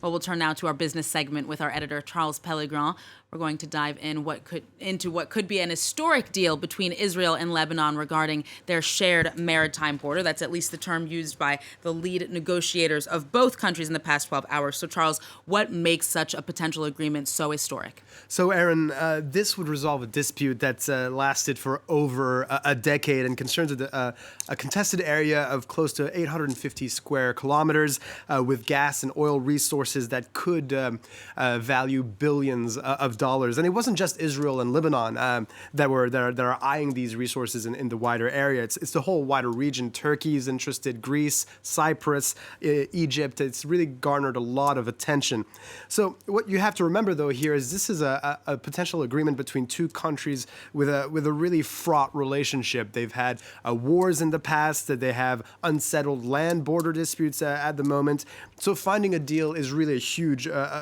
Well, we'll turn now to our business segment with our editor, Charles Pellegrin. We're going to dive into what could be an historic deal between Israel and Lebanon regarding their shared maritime border. That's at least the term used by the lead negotiators of both countries in the past 12 hours. So, Charles, what makes such a potential agreement so historic? So, Aaron, this would resolve a dispute that's lasted for over a decade and concerns a contested area of close to 850 square kilometers with gas and oil resources that could value billions of dollars. And it wasn't just Israel and Lebanon that are eyeing these resources in the wider area. It's the whole wider region. Turkey's interested, Greece, Cyprus, Egypt. It's really garnered a lot of attention. So what you have to remember, though, here is this is a potential agreement between two countries with a really fraught relationship. They've had wars in the past. That they have unsettled land border disputes at the moment. So finding a deal is really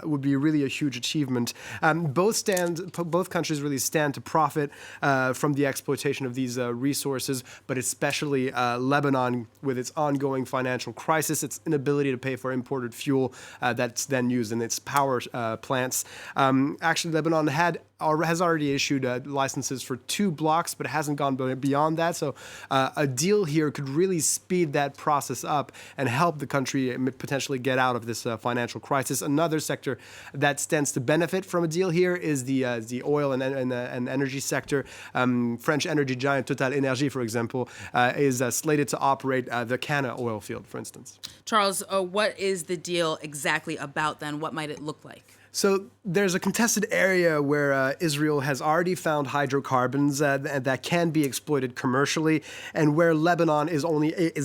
would be really a huge achievement. Both countries really stand to profit from the exploitation of these resources, but especially Lebanon with its ongoing financial crisis, its inability to pay for imported fuel that's then used in its power plants. Actually, Lebanon has already issued licenses for 2 blocks, but it hasn't gone beyond that. So a deal here could really speed that process up and help the country potentially get out of this financial crisis. Another sector that stands to benefit from a deal here is the oil and energy sector. French energy giant Total Energy, for example, is slated to operate the Cana oil field, for instance. Charles, what is the deal exactly about then? What might it look like? So there's a contested area where Israel has already found hydrocarbons that can be exploited commercially, and where Lebanon is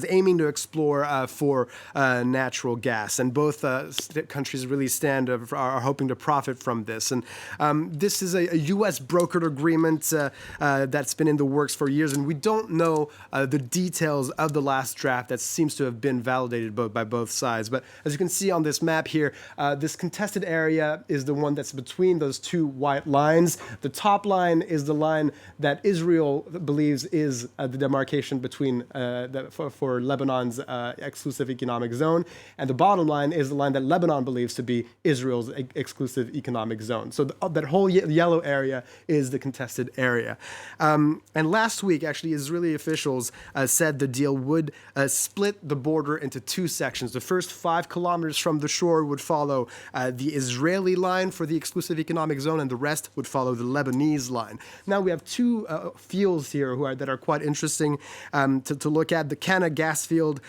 aiming to explore for natural gas. And both countries really are hoping to profit from this. And this is a U.S. brokered agreement that's been in the works for years, and we don't know the details of the last draft that seems to have been validated by both sides. But as you can see on this map here, this contested area is the one that's between those 2 white lines. The top line is the line that Israel believes is the demarcation between for Lebanon's exclusive economic zone, and the bottom line is the line that Lebanon believes to be Israel's exclusive economic zone. So that whole yellow area is the contested area. And last week, actually, Israeli officials said the deal would split the border into 2 sections. The first 5 kilometers from the shore would follow the Israeli line for the exclusive economic zone, and the rest would follow the Lebanese line. Now we have 2 fields here that are quite interesting to look at. The Cana gas field,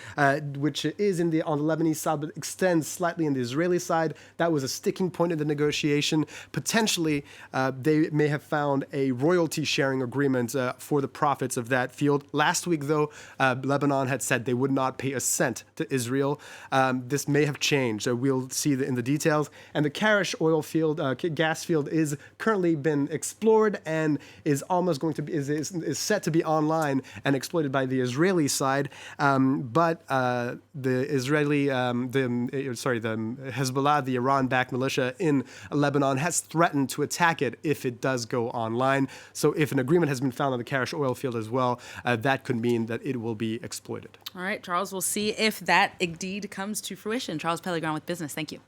which is on the Lebanese side, but extends slightly in the Israeli side. That was a sticking point in the negotiation. Potentially, they may have found a royalty sharing agreement for the profits of that field. Last week, though, Lebanon had said they would not pay a cent to Israel. This may have changed. We'll see in the details. And the Karish gas field is currently been explored and is almost going to be is set to be online and exploited by the Israeli side. But the Hezbollah, the Iran-backed militia in Lebanon, has threatened to attack it if it does go online. So if an agreement has been found on the Karish oil field as well, that could mean that it will be exploited. All right, Charles, we'll see if that indeed comes to fruition. Charles Pellegrin with Business. Thank you.